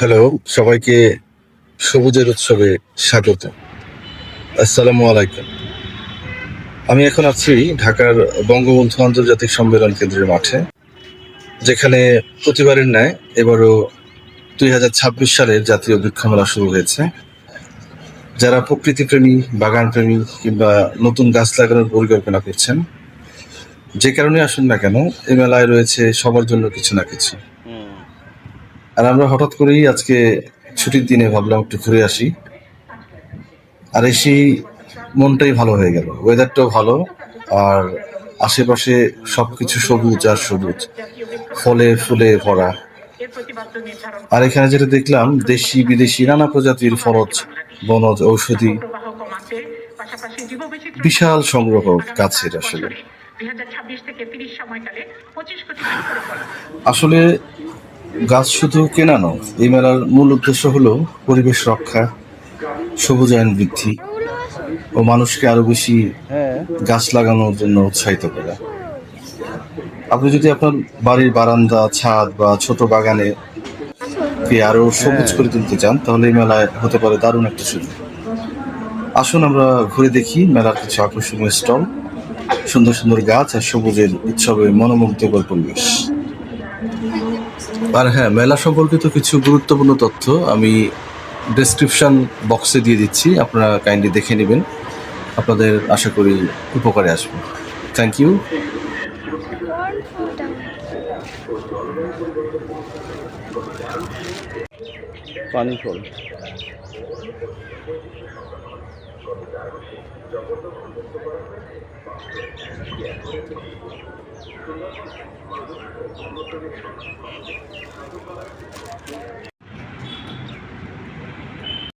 Hello, সবাইকে সবুজের উৎসবে স্বাগত। আসসালামু আলাইকুম। আমি এখন আছি ঢাকার বঙ্গবন্ধু আন্তর্জাতিক সম্মেলন কেন্দ্রের মাঠে, যেখানে প্রতিবারের ন্যায় এবারও ২০২৬ সালের জাতীয় বৃক্ষমেলা শুরু হয়েছে। যারা প্রকৃতিপ্রেমী, বাগানপ্রেমী কিংবা নতুন গাছ লাগানোর পরিকল্পনা করছেন, যে কারণে আসুন না কেন, এই মেলায় রয়েছে সবার জন্য কিছু না কিছু। আর আমরা হঠাৎ করেই আজকে ছুটির দিনে ভাবলাম একটু ঘুরে আসি। আর এসেই মনটাই ভালো হয়ে গেল, ওয়েদারটাও ভালো, আর আশেপাশে সবকিছু সবুজ আর সবুজ, ফলে ফুলে ভরা। আর এখানে যেটা দেখলাম, দেশি বিদেশি নানা প্রজাতির ফলজ, বনজ, ঔষধি, বিশাল সংগ্রহ গাছের। আসলে গাছ শুধু কেনা নয়, এই মেলার মূল উদ্দেশ্য হলো পরিবেশ রক্ষা, সবুজায়ন বৃদ্ধি ও মানুষকে আরো বেশি গাছ লাগানোর জন্য উৎসাহিত করা। আপনি যদি আপনার বাড়ির বারান্দা, ছাদ বা ছোট বাগানে আরো সবুজ করে তুলতে চান, তাহলে এই মেলায় হতে পারে দারুণ একটা সুযোগ। আসুন আমরা ঘুরে দেখি মেলার কিছু আকর্ষণীয় স্টল, সুন্দর সুন্দর গাছ আর সবুজের উৎসবে মনোমুগ্ধকর পরিবেশ। আর হ্যাঁ, মেলা সম্পর্কিত কিছু গুরুত্বপূর্ণ তথ্য আমি ডেসক্রিপশন বক্সে দিয়ে দিচ্ছি, আপনারা কাইন্ডলি দেখে নেবেন। আপনাদের আশা করি উপকারে আসবে। Thank you. পানি ফল